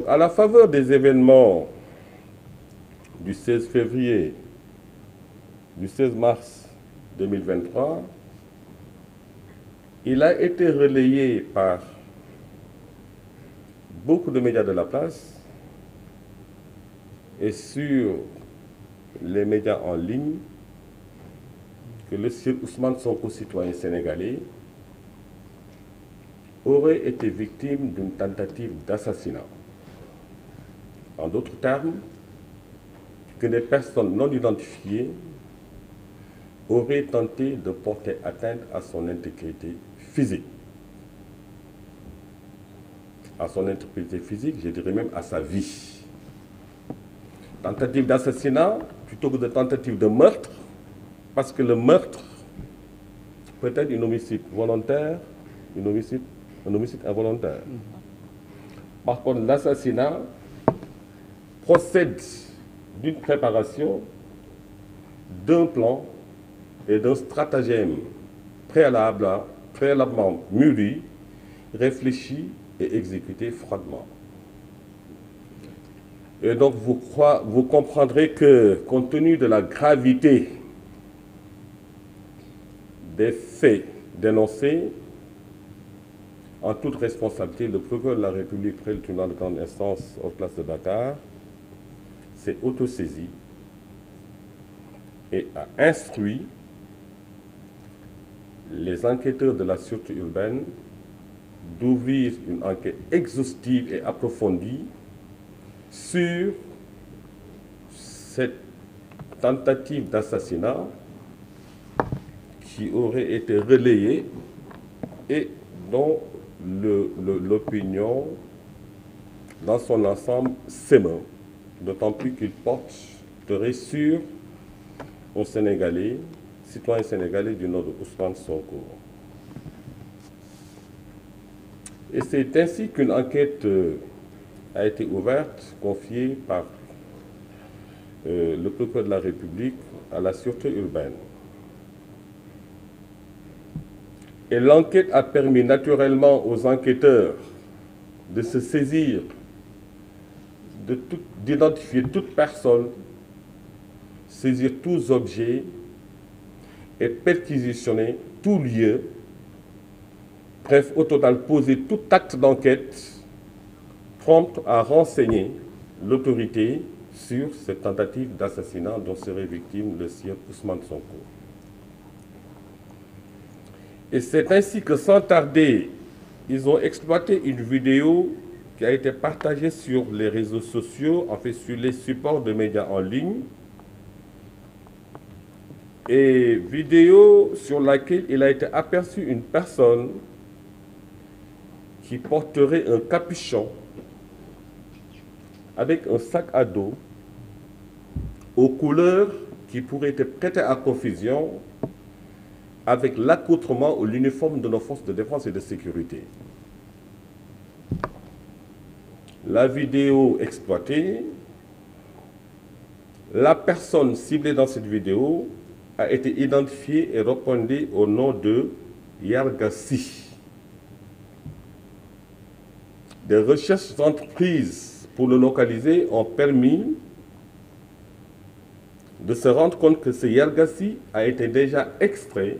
à la faveur des événements du 16 février, du 16 mars 2023, il a été relayé par beaucoup de médias de la place et sur les médias en ligne que le sieur Ousmane Sonko, citoyen sénégalais, aurait été victime d'une tentative d'assassinat. En d'autres termes, que des personnes non identifiées auraient tenté de porter atteinte à son intégrité physique. À son intégrité physique, je dirais même à sa vie. Tentative d'assassinat plutôt que de tentative de meurtre, parce que le meurtre peut être un homicide volontaire, un homicide involontaire. Par contre, l'assassinat procède d'une préparation, d'un plan et d'un stratagème préalablement mûri, réfléchi et exécuté froidement. Et donc vous comprendrez que, compte tenu de la gravité des faits dénoncés, en toute responsabilité, le procureur de la République près le tribunal de grande instance hors classe de Dakar s'est autosaisi et a instruit les enquêteurs de la sûreté urbaine d'ouvrir une enquête exhaustive et approfondie sur cette tentative d'assassinat qui aurait été relayée et dont l'opinion dans son ensemble s'émeut, d'autant plus qu'il porterait sur aux Sénégalais, citoyens sénégalais du nom de Ousmane Sonko. Et c'est ainsi qu'une enquête a été ouverte, confiée par le procureur de la République à la sûreté urbaine. Et l'enquête a permis naturellement aux enquêteurs de se saisir, d'identifier toute personne, saisir tous objets et perquisitionner tout lieu. Bref, au total, poser tout acte d'enquête prompt à renseigner l'autorité sur cette tentative d'assassinat dont serait victime le sieur Ousmane Sonko. Et c'est ainsi que, sans tarder, ils ont exploité une vidéo qui a été partagée sur les réseaux sociaux, en fait sur les supports de médias en ligne, et vidéo sur laquelle il a été aperçu une personne qui porterait un capuchon avec un sac à dos aux couleurs qui pourraient être prêtées à confusion avec l'accoutrement ou l'uniforme de nos forces de défense et de sécurité. La vidéo exploitée, la personne ciblée dans cette vidéo a été identifiée et répondait au nom de Yargassi. Des recherches entreprises pour le localiser ont permis de se rendre compte que ce Yargassi a été déjà extrait,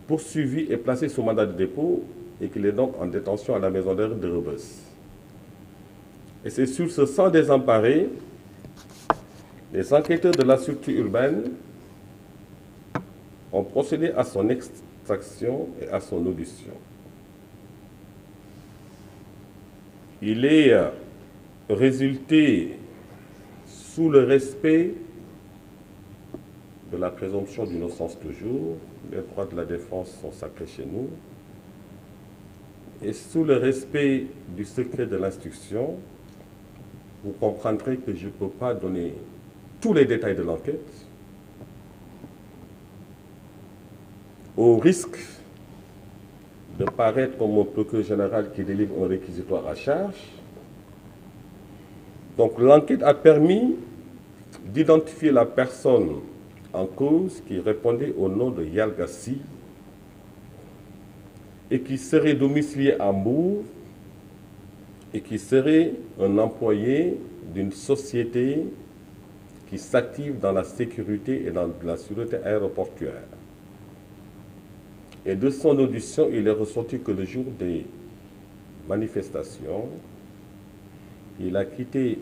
poursuivi et placé sous mandat de dépôt et qu'il est donc en détention à la maison d'arrêt de Rebeuss. Et c'est sur ce sang désemparé, les enquêteurs de la sûreté urbaine ont procédé à son extraction et à son audition. Il est résulté, sous le respect de la présomption d'innocence toujours, les droits de la défense sont sacrés chez nous, et sous le respect du secret de l'instruction, vous comprendrez que je ne peux pas donner tous les détails de l'enquête, au risque de paraître comme un procureur général qui délivre un réquisitoire à charge. Donc l'enquête a permis d'identifier la personne en cause qui répondait au nom de Yargassi et qui serait domicilié à Mbour et qui serait un employé d'une société qui s'active dans la sécurité et dans la sûreté aéroportuaire. Et de son audition, il est ressorti que le jour des manifestations, il a quitté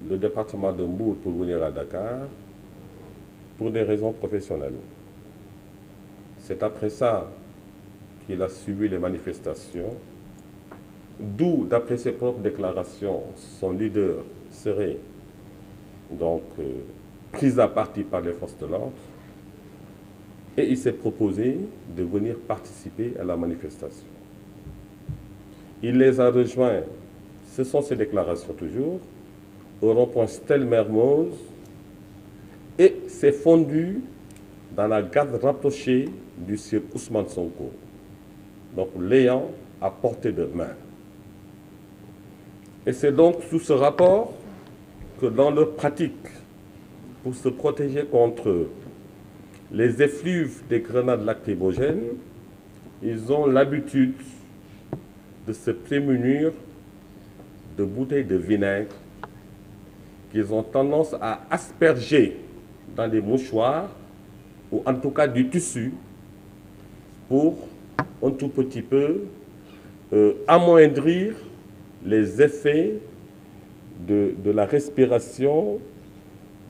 le département de Mbour pour venir à Dakar pour des raisons professionnelles. C'est après ça qu'il a suivi les manifestations, d'où, d'après ses propres déclarations, son leader serait donc pris à partie par les forces de l'ordre, et il s'est proposé de venir participer à la manifestation. Il les a rejoints, ce sont ses déclarations toujours, au rond-point Stel-Mermoz, et s'est fondu dans la garde rapprochée du sieur Ousmane Sonko, donc l'ayant à portée de main. Et c'est donc sous ce rapport que dans leur pratique, pour se protéger contre les effluves des grenades lacrymogènes, ils ont l'habitude de se prémunir de bouteilles de vinaigre qu'ils ont tendance à asperger dans des mouchoirs ou en tout cas du tissu pour un tout petit peu amoindrir les effets de la respiration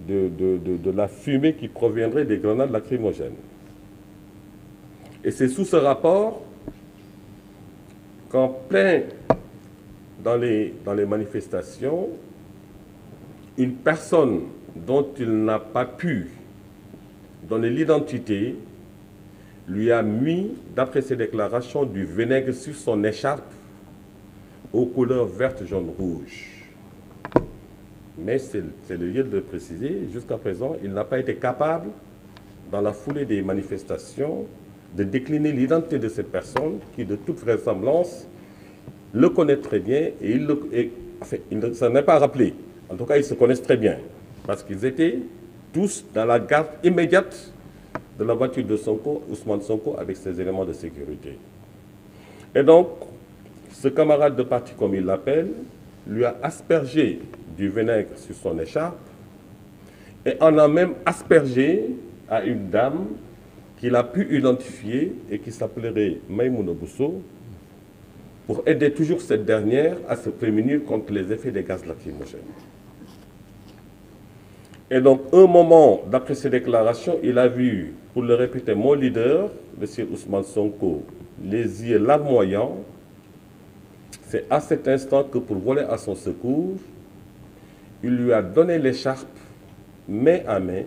de la fumée qui proviendrait des grenades lacrymogènes. Et c'est sous ce rapport qu'en plein dans les manifestations, une personne dont il n'a pas pu donner l'identité lui a mis, d'après ses déclarations, du vinaigre sur son écharpe aux couleurs verte, jaune, rouge. Mais c'est le lieu de le préciser, jusqu'à présent, il n'a pas été capable, dans la foulée des manifestations, de décliner l'identité de cette personne qui, de toute vraisemblance, le connaît très bien et il ne s'en est pas rappelé. En tout cas, ils se connaissent très bien parce qu'ils étaient tous dans la garde immédiate de la voiture de Sonko, Ousmane Sonko, avec ses éléments de sécurité. Et donc, ce camarade de parti, comme il l'appelle, lui a aspergé du vinaigre sur son écharpe et en a même aspergé à une dame qu'il a pu identifier et qui s'appellerait Maïmouna Bousso, pour aider toujours cette dernière à se prémunir contre les effets des gaz lacrymogènes. Et donc, un moment, d'après ses déclarations, il a vu, pour le répéter, mon leader, M. Ousmane Sonko, les yeux larmoyants. C'est à cet instant que, pour voler à son secours, il lui a donné l'écharpe main à main,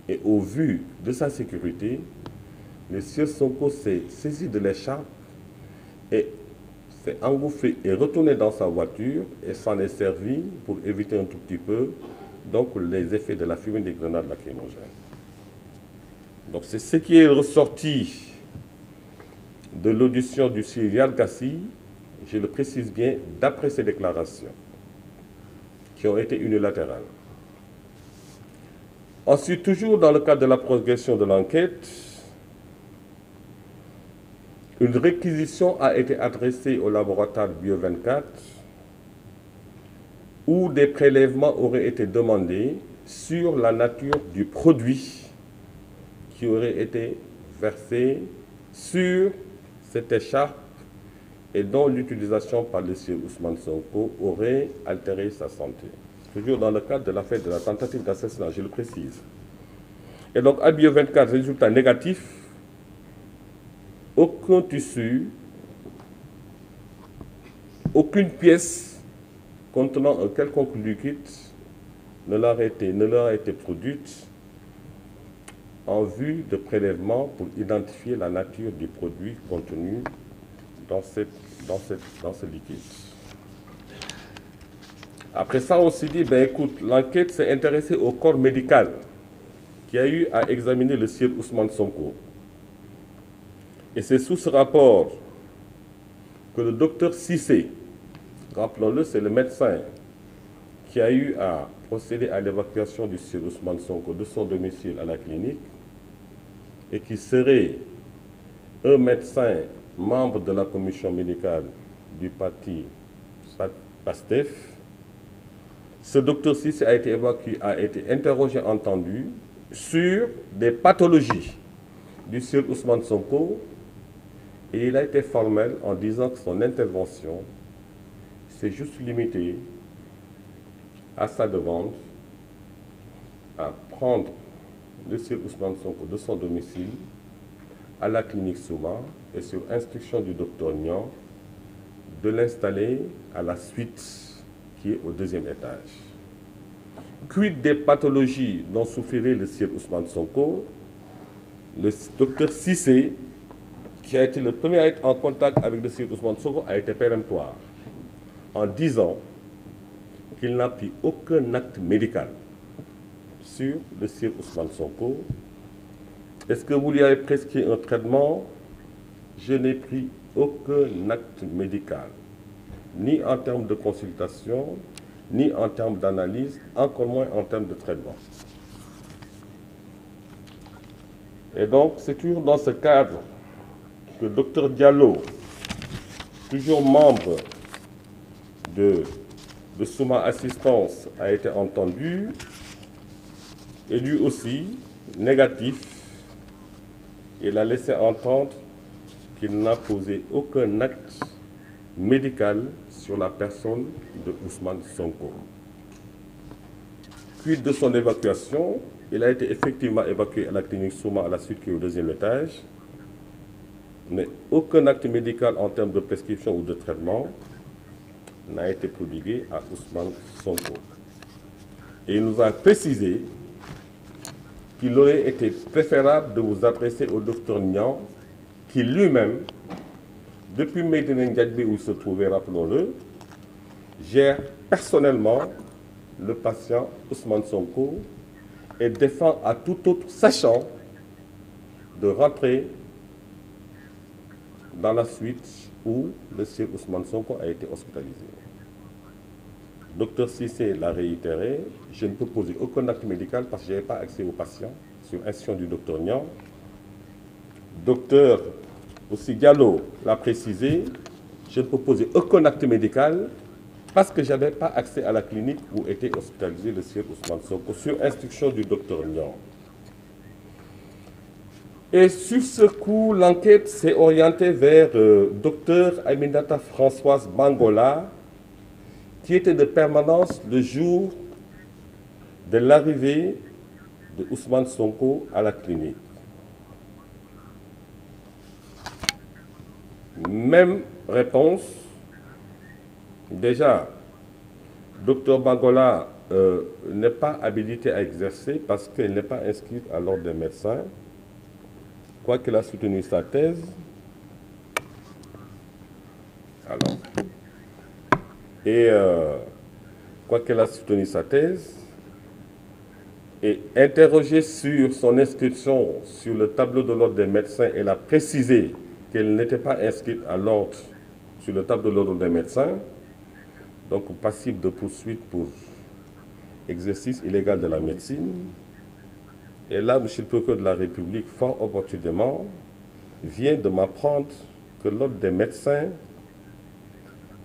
et au vu de sa sécurité, M. Sonko s'est saisi de l'écharpe et s'est engouffré et retourné dans sa voiture et s'en est servi pour éviter un tout petit peu donc, les effets de la fumée des grenades lacrymogènes. Donc c'est ce qui est ressorti de l'audition du sieur Yalgassi, je le précise bien, d'après ses déclarations, qui ont été unilatérales. Ensuite, toujours dans le cadre de la progression de l'enquête, une réquisition a été adressée au laboratoire Bio24 où des prélèvements auraient été demandés sur la nature du produit qui aurait été versé sur cette écharpe et dont l'utilisation par le sieur Ousmane Sonko aurait altéré sa santé. Toujours dans le cadre de l'affaire de la tentative d'assassinat, je le précise. Et donc, à Bio24, résultat négatif, aucun tissu, aucune pièce contenant un quelconque liquide ne leur a été produite en vue de prélèvement pour identifier la nature du produit contenu dans ce liquide. Après ça, on s'est dit, ben écoute, l'enquête s'est intéressée au corps médical qui a eu à examiner le sieur Ousmane Sonko. Et c'est sous ce rapport que le docteur Cissé, rappelons-le, c'est le médecin qui a eu à procéder à l'évacuation du sieur Ousmane Sonko de son domicile à la clinique et qui serait un médecin membre de la commission médicale du parti PASTEF. Ce docteur Cissé a été évacué, a été interrogé, entendu sur des pathologies du sieur Ousmane Sonko, et il a été formel en disant que son intervention s'est juste limitée à sa demande à prendre le sieur Ousmane Sonko de son domicile à la clinique Souma et sur instruction du docteur Niang de l'installer à la suite qui est au deuxième étage. Quid des pathologies dont souffrirait le sieur Ousmane Sonko? Le docteur Cissé, qui a été le premier à être en contact avec le sieur Ousmane Sonko, a été péremptoire en disant qu'il n'a pris aucun acte médical sur le sieur Ousmane Sonko. Est-ce que vous lui avez prescrit un traitement? Je n'ai pris aucun acte médical, ni en termes de consultation, ni en termes d'analyse, encore moins en termes de traitement. Et donc, c'est toujours dans ce cadre que le docteur Diallo, toujours membre de Souma Assistance, a été entendu, et lui aussi, négatif. Il a laissé entendre qu'il n'a posé aucun acte médical sur la personne de Ousmane Sonko. Quid de son évacuation? Il a été effectivement évacué à la clinique Souma à la suite qui est au deuxième étage, mais aucun acte médical en termes de prescription ou de traitement n'a été prodigué à Ousmane Sonko. Et il nous a précisé qu'il aurait été préférable de vous adresser au docteur Niang, qui lui-même, depuis Médina Ndiadbé où il se trouvait, rappelons-le, gère personnellement le patient Ousmane Sonko et défend à tout autre sachant de rentrer dans la suite où le sieur Ousmane Sonko a été hospitalisé. Docteur Cissé l'a réitéré, je ne peux poser aucun acte médical parce que je n'avais pas accès aux patients sur instruction du docteur Niang. Docteur aussi Diallo l'a précisé, je ne peux poser aucun acte médical parce que je n'avais pas accès à la clinique où était hospitalisé le sieur Ousmane Sonko sur instruction du docteur Niang. Et sur ce coup, l'enquête s'est orientée vers docteur Aminata Françoise Bangola, qui était de permanence le jour de l'arrivée de Ousmane Sonko à la clinique. Même réponse. Déjà, docteur Bangola n'est pas habilité à exercer parce qu'elle n'est pas inscrite à l'ordre des médecins, quoiqu'elle a soutenu sa thèse. Alors, et quoiqu'elle a soutenu sa thèse, et interrogée sur son inscription sur le tableau de l'ordre des médecins, elle a précisé qu'elle n'était pas inscrite à l'ordre sur le tableau de l'ordre des médecins, donc passible de poursuite pour exercice illégal de la médecine. Et là, M. le procureur de la République, fort opportunément, vient de m'apprendre que l'ordre des médecins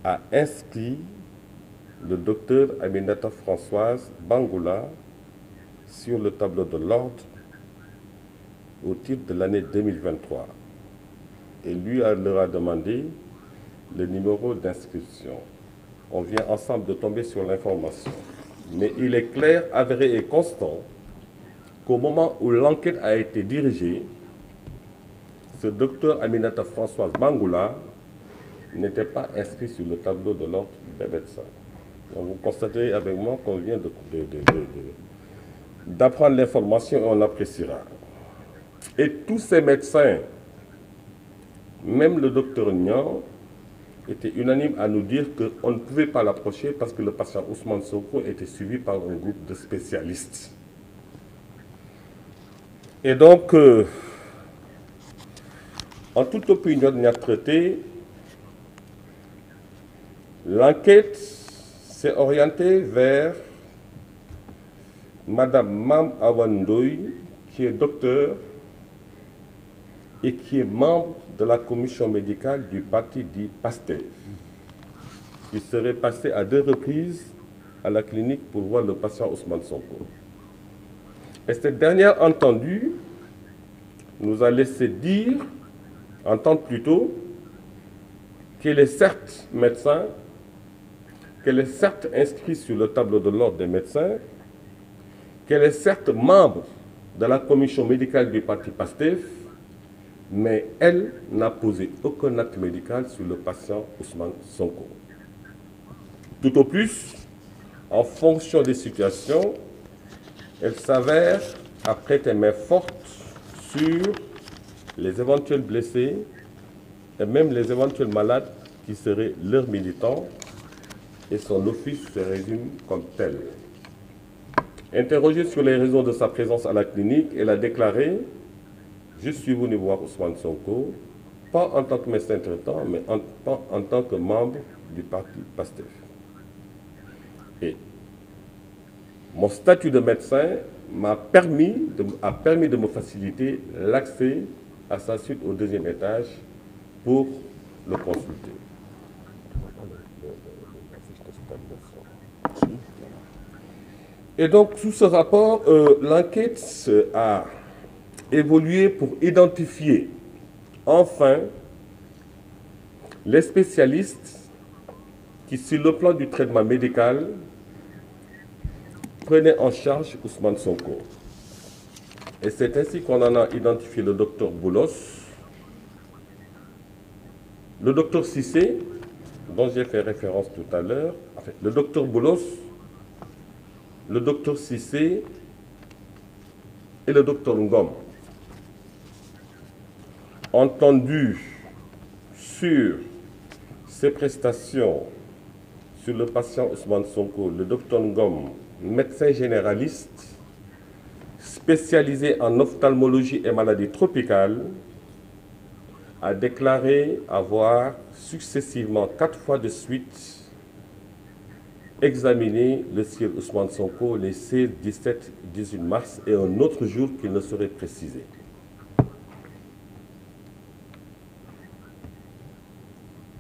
a inscrit le docteur Aminata Françoise Bangola sur le tableau de l'ordre au titre de l'année 2023. Et lui leur a demandé le numéro d'inscription. On vient ensemble de tomber sur l'information. Mais il est clair, avéré et constant qu'au moment où l'enquête a été dirigée, ce docteur Aminata Françoise Bangola n'était pas inscrit sur le tableau de l'ordre des médecins. Donc vous constaterez avec moi qu'on vient d'apprendre l'information et on appréciera. Et tous ces médecins, même le docteur Niang, était unanime à nous dire qu'on ne pouvait pas l'approcher parce que le patient Ousmane Sonko était suivi par un groupe de spécialistes. Et donc, en toute opinion de traité, l'enquête s'est orientée vers Madame Mam Awandoy, qui est docteur et qui est membre de la commission médicale du parti dit PASTEF. qui serait passé à 2 reprises à la clinique pour voir le patient Ousmane Sonko. Et cette dernière entendue nous a laissé entendre plutôt, qu'il est certes médecin, qu'elle est certes inscrite sur le tableau de l'ordre des médecins, qu'elle est certes membre de la commission médicale du parti PASTEF, mais elle n'a posé aucun acte médical sur le patient Ousmane Sonko. Tout au plus, en fonction des situations, elle s'avère à prêter main forte sur les éventuels blessés et même les éventuels malades qui seraient leurs militants, et son office se résume comme tel. Interrogée sur les raisons de sa présence à la clinique, elle a déclaré « Je suis venu voir Ousmane Sonko, pas en tant que médecin traitant, mais en tant que membre du parti PASTEF. Et mon statut de médecin a permis de me faciliter l'accès à sa suite au 2e étage pour le consulter. » Et donc, sous ce rapport, l'enquête a évolué pour identifier enfin les spécialistes qui, sur le plan du traitement médical, prenaient en charge Ousmane Sonko. Et c'est ainsi qu'on en a identifié le docteur Boulos, le docteur Cissé, dont j'ai fait référence tout à l'heure, enfin, le docteur Boulos, le docteur Cissé et le docteur Ngom. Entendu sur ses prestations sur le patient Ousmane Sonko, le docteur Ngom, médecin généraliste, spécialisé en ophtalmologie et maladies tropicales, a déclaré avoir successivement 4 fois de suite examiné le sieur Ousmane Sonko les 16, 17, 18 mars et un autre jour qu'il ne saurait préciser.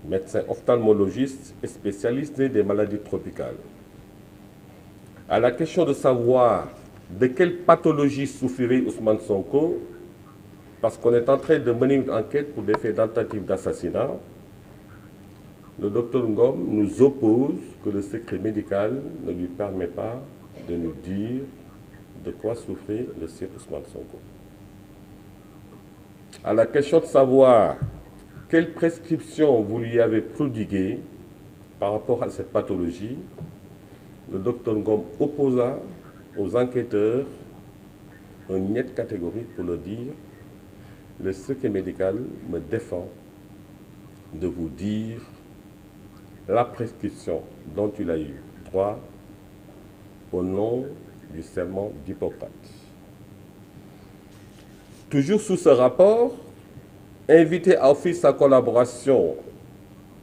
Médecin ophtalmologiste et spécialisé des maladies tropicales. À la question de savoir de quelle pathologie souffrirait Ousmane Sonko, parce qu'on est en train de mener une enquête pour des faits tentatives d'assassinat, le docteur Ngom nous oppose que le secret médical ne lui permet pas de nous dire de quoi souffrait le sieur Ousmane Sonko. À la question de savoir quelle prescription vous lui avez prodiguée par rapport à cette pathologie, le docteur Ngom opposa aux enquêteurs une nette catégorie pour leur dire « Le secret médical me défend de vous dire la prescription dont il a eu droit au nom du serment d'Hippocrate. » Toujours sous ce rapport, invité à offrir sa collaboration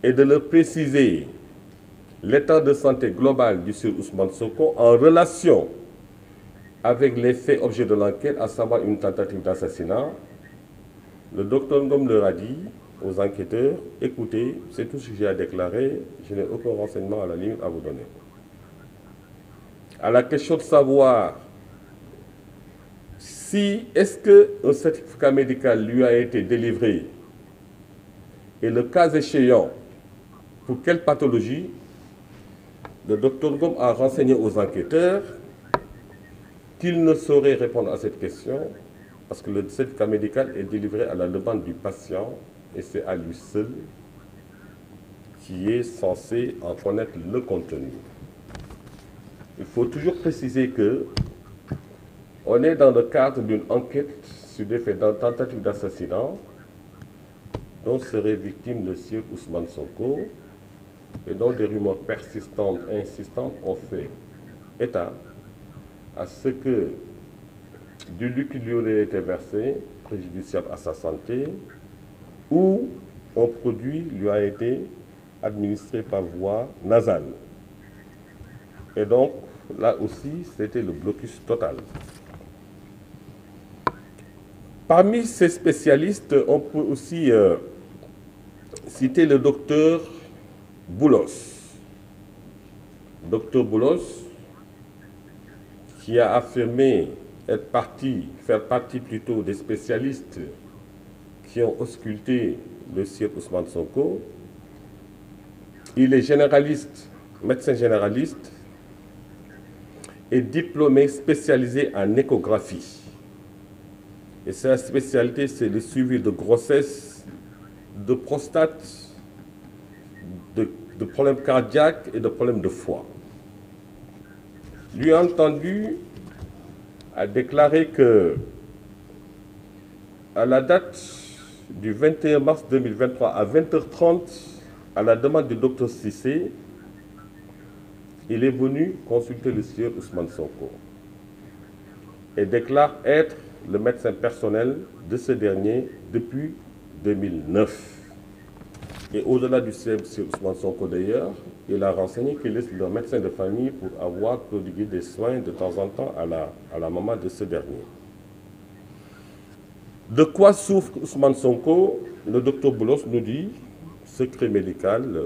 et de leur préciser l'état de santé global du sieur Ousmane Sonko en relation avec les faits objets de l'enquête, à savoir une tentative d'assassinat, le docteur Ngom leur a dit aux enquêteurs, écoutez, c'est tout ce que j'ai à déclarer, je n'ai aucun renseignement à la limite à vous donner. À la question de savoir si est-ce qu'un certificat médical lui a été délivré et le cas échéant, pour quelle pathologie, le docteur Ngom a renseigné aux enquêteurs qu'il ne saurait répondre à cette question parce que le certificat médical est délivré à la demande du patient et c'est à lui seul qui est censé en connaître le contenu. Il faut toujours préciser que on est dans le cadre d'une enquête sur des faits de tentative d'assassinat dont serait victime le sieur Ousmane Sonko et dont des rumeurs persistantes et insistantes ont fait état à ce que du liquide lui aurait été versé, préjudiciable à sa santé, ou un produit lui a été administré par voie nasale. Et donc, là aussi, c'était le blocus total. Parmi ces spécialistes, on peut aussi citer le docteur Boulos, Dr Boulos, qui a affirmé faire partie plutôt des spécialistes qui ont ausculté le sieur Ousmane Sonko. Il est généraliste, médecin généraliste et diplômé spécialisé en échographie. Et sa spécialité, c'est le suivi de grossesse, de prostate, de problèmes cardiaques et de problèmes de foie. Lui entendu a déclaré que, à la date du 21 mars 2023 à 20h30, à la demande du docteur Cissé, il est venu consulter le sieur Ousmane Sonko et déclare être le médecin personnel de ce dernier depuis 2009. Et au-delà du sieur Ousmane Sonko d'ailleurs, il a renseigné qu'il est le médecin de famille pour avoir prodigué des soins de temps en temps à la maman de ce dernier. De quoi souffre Ousmane Sonko? Le docteur Boulos nous dit, secret médical,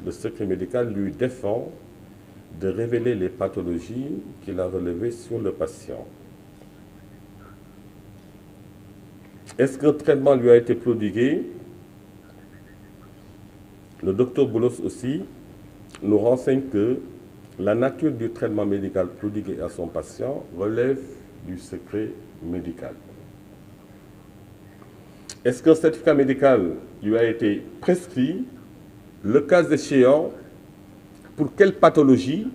le secret médical lui défend de révéler les pathologies qu'il a relevées sur le patient. Est-ce qu'un traitement lui a été prodigué? Le docteur Boulos aussi nous renseigne que la nature du traitement médical prodigué à son patient relève du secret médical. Est-ce qu'un certificat médical lui a été prescrit? Le cas échéant, pour quelle pathologie?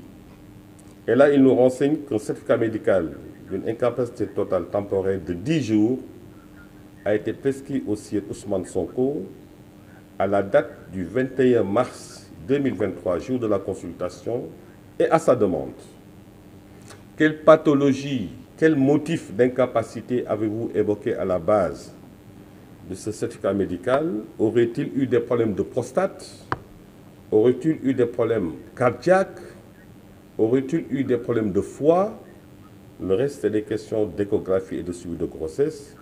Et là, il nous renseigne qu'un certificat médical d'une incapacité totale temporaire de 10 jours a été prescrit au sieur Ousmane Sonko à la date du 21 mars 2023, jour de la consultation, et à sa demande. Quelle pathologie, quel motif d'incapacité avez-vous évoqué à la base de ce certificat médical? Aurait-il eu des problèmes de prostate? Aurait-il eu des problèmes cardiaques? Aurait-il eu des problèmes de foie? Le reste, c'est des questions d'échographie et de suivi de grossesse.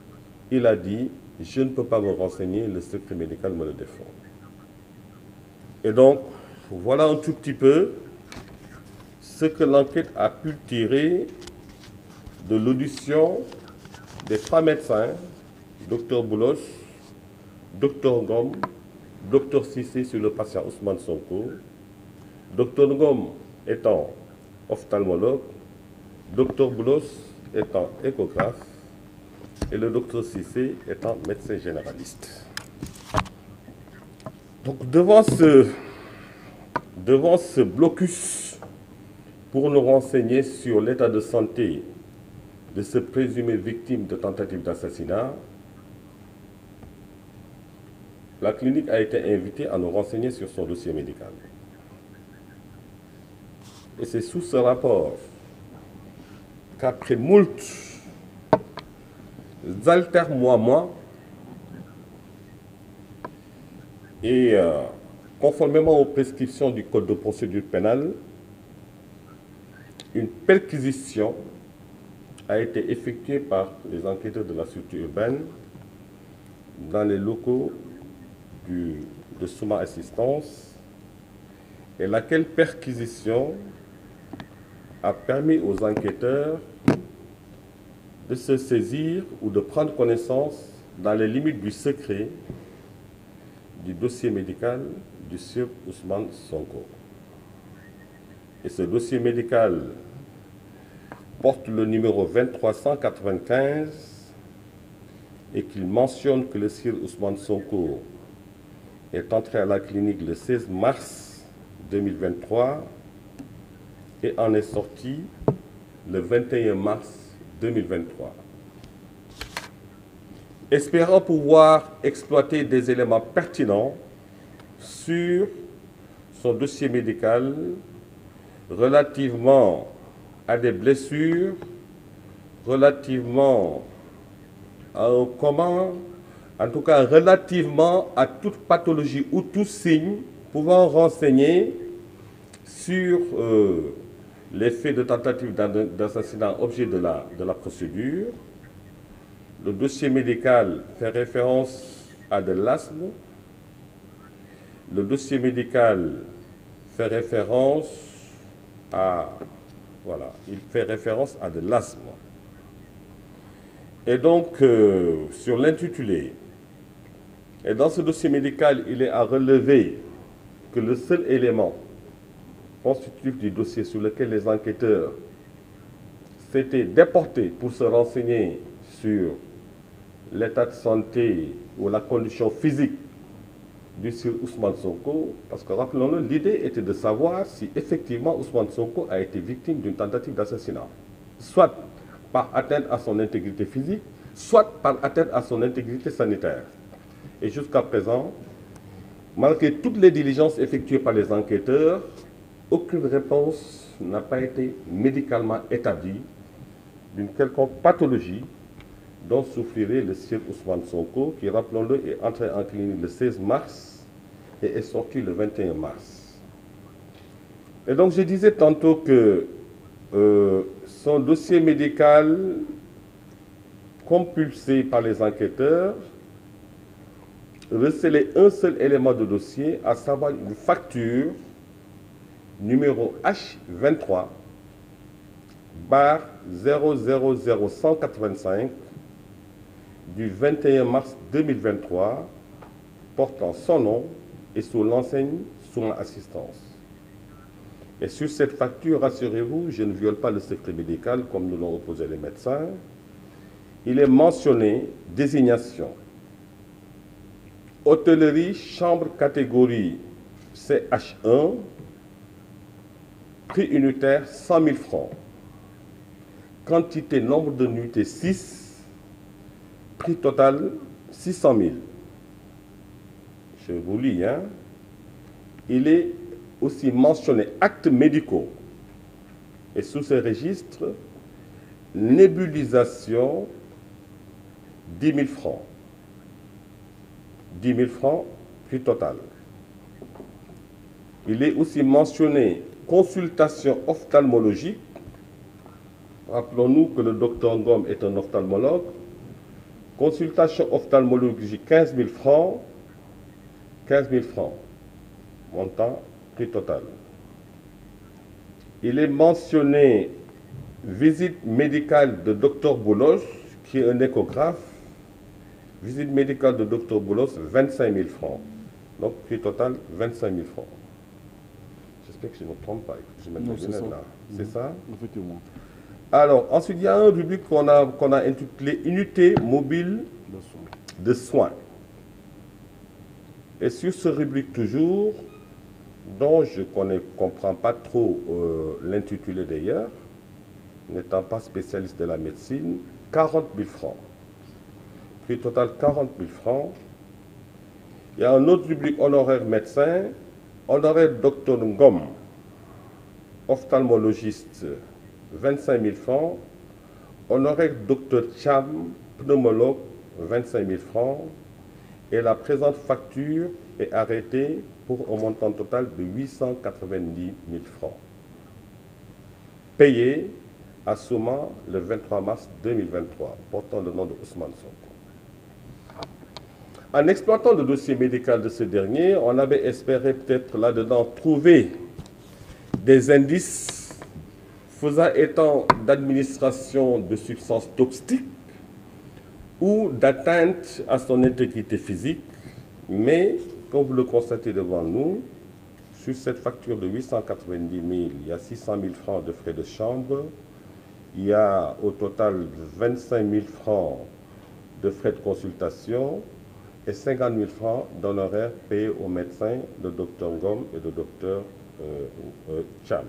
Il a dit, je ne peux pas me renseigner, le secret médical me le défend. Et donc, voilà un tout petit peu ce que l'enquête a pu tirer de l'audition des 3 médecins, Dr Boulos, Dr Ngom, Dr Cissé sur le patient Ousmane Sonko, Dr Ngom étant ophtalmologue, Dr Boulos étant échographe et le Dr Cissé étant médecin généraliste. Donc devant ce blocus pour nous renseigner sur l'état de santé de ce présumé victime de tentative d'assassinat, la clinique a été invitée à nous renseigner sur son dossier médical. Et c'est sous ce rapport qu'après moult altermoiements et conformément aux prescriptions du Code de procédure pénale, une perquisition a été effectuée par les enquêteurs de la sûreté urbaine dans les locaux de Souma Assistance, et laquelle perquisition a permis aux enquêteurs de se saisir ou de prendre connaissance, dans les limites du secret, du dossier médical du sieur Ousmane Sonko. Et ce dossier médical porte le numéro 2395 et qu'il mentionne que le sieur Ousmane Sonko est entré à la clinique le 16 mars 2023 et en est sorti le 21 mars 2023. Espérant pouvoir exploiter des éléments pertinents sur son dossier médical relativement à des blessures, relativement à un coma, en tout cas relativement à toute pathologie ou tout signe pouvant renseigner sur les faits de tentative d'assassinat objet de la procédure. Le dossier médical fait référence à de l'asthme. Le dossier médical fait référence à, voilà, il fait référence à de l'asthme. Et donc, sur l'intitulé, et dans ce dossier médical, il est à relever que le seul élément constitutif du dossier sur lequel les enquêteurs s'étaient déportés pour se renseigner sur l'état de santé ou la condition physique du Sir Ousmane Sonko, parce que rappelons-le, l'idée était de savoir si effectivement Ousmane Sonko a été victime d'une tentative d'assassinat, soit par atteinte à son intégrité physique, soit par atteinte à son intégrité sanitaire. Et jusqu'à présent, malgré toutes les diligences effectuées par les enquêteurs, aucune réponse n'a pas été médicalement établie d'une quelconque pathologie dont souffrirait le Sir Ousmane Sonko, qui, rappelons-le, est entré en clinique le 16 mars et est sorti le 21 mars. Et donc je disais tantôt que son dossier médical, compulsé par les enquêteurs, recelait un seul élément de dossier, à savoir une facture numéro H23 bar 000185 du 21 mars 2023 portant son nom et sous l'enseigne sous mon assistance. Et sur cette facture, rassurez-vous, je ne viole pas le secret médical comme nous l'ont opposé les médecins. Il est mentionné désignation hôtellerie chambre catégorie CH1, prix unitaire 100 000 francs. Quantité nombre de nuitées 6, prix total 600 000. Je vous lis, hein. Il est aussi mentionné actes médicaux. Et sous ce registre, nébulisation 10 000 francs. 10 000 francs, prix total. Il est aussi mentionné consultation ophtalmologique. Rappelons-nous que le docteur Ngom est un ophtalmologue. Consultation ophtalmologique 15 000 francs. 15 000 francs. Montant, prix total. Il est mentionné visite médicale de Dr Boulos, qui est un échographe. Visite médicale de Dr Boulos, 25 000 francs. Donc, prix total, 25 000 francs. J'espère que je ne me trompe pas. Je mets mes lunettes là. C'est ça? Effectivement. Alors, ensuite, il y a un rubrique qu'on a intitulé Unité mobile de soins. Et sur ce rubrique toujours, dont je ne comprends pas trop l'intitulé d'ailleurs, n'étant pas spécialiste de la médecine, 40 000 francs. Prix total 40 000 francs. Il y a un autre rubrique honoraire médecin, honoraire docteur Ngom, ophtalmologiste, 25 000 francs. Honoraire docteur Cham, pneumologue, 25 000 francs. Et la présente facture est arrêtée pour un montant total de 890 000 francs. Payé à Souma le 23 mars 2023, portant le nom de Ousmane Sonko. En exploitant le dossier médical de ce dernier, on avait espéré peut-être là-dedans trouver des indices faisant état d'administration de substances toxiques ou d'atteinte à son intégrité physique, mais comme vous le constatez devant nous, sur cette facture de 890 000, il y a 600 000 francs de frais de chambre, il y a au total 25 000 francs de frais de consultation et 50 000 francs d'honoraires payés aux médecins de Dr Ngom et de Dr Cham.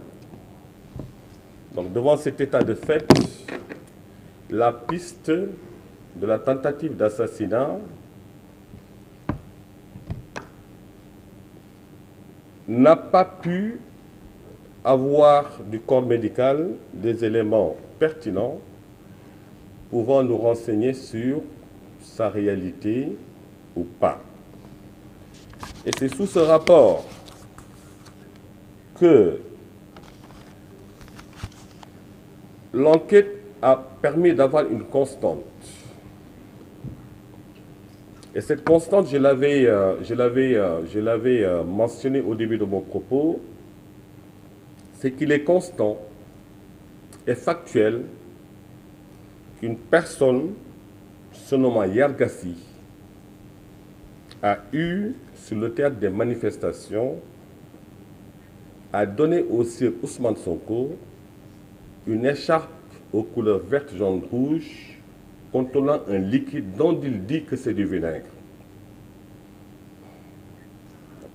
Donc devant cet état de fait, la piste de la tentative d'assassinat n'a pas pu avoir du corps médical des éléments pertinents pouvant nous renseigner sur sa réalité ou pas. Et c'est sous ce rapport que l'enquête a permis d'avoir une constante. Et cette constante, je l'avais mentionné au début de mon propos, c'est qu'il est constant et factuel qu'une personne se nommant Yargassi a eu, sur le théâtre des manifestations, a donné au sire Ousmane Sonko une écharpe aux couleurs verte, jaune, rouge, contenant un liquide dont il dit que c'est du vinaigre.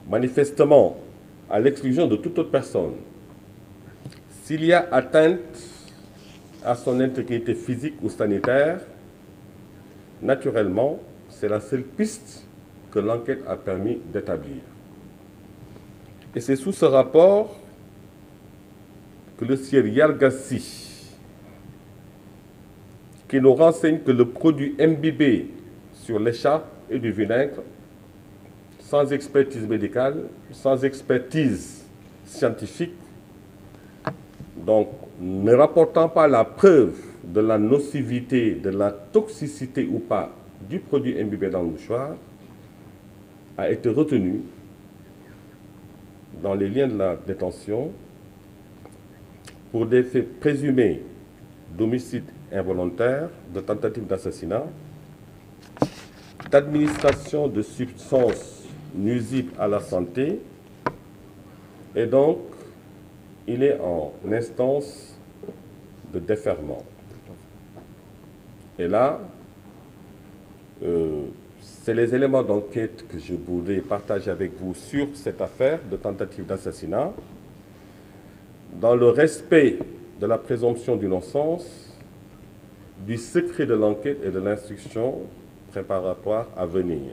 Manifestement, à l'exclusion de toute autre personne, s'il y a atteinte à son intégrité physique ou sanitaire, naturellement, c'est la seule piste que l'enquête a permis d'établir. Et c'est sous ce rapport que le sieur Yargassi, qui nous renseigne que le produit imbibé sur l'écharpe est du vinaigre, sans expertise médicale, sans expertise scientifique, donc ne rapportant pas la preuve de la nocivité, de la toxicité ou pas du produit imbibé dans le mouchoir, a été retenu dans les liens de la détention pour des faits présumés d'homicide involontaire, de tentative d'assassinat, d'administration de substances nuisibles à la santé, et donc il est en instance de déferment. Et là, c'est les éléments d'enquête que je voudrais partager avec vous sur cette affaire de tentative d'assassinat, dans le respect de la présomption d'innocence, du secret de l'enquête et de l'instruction préparatoire à venir.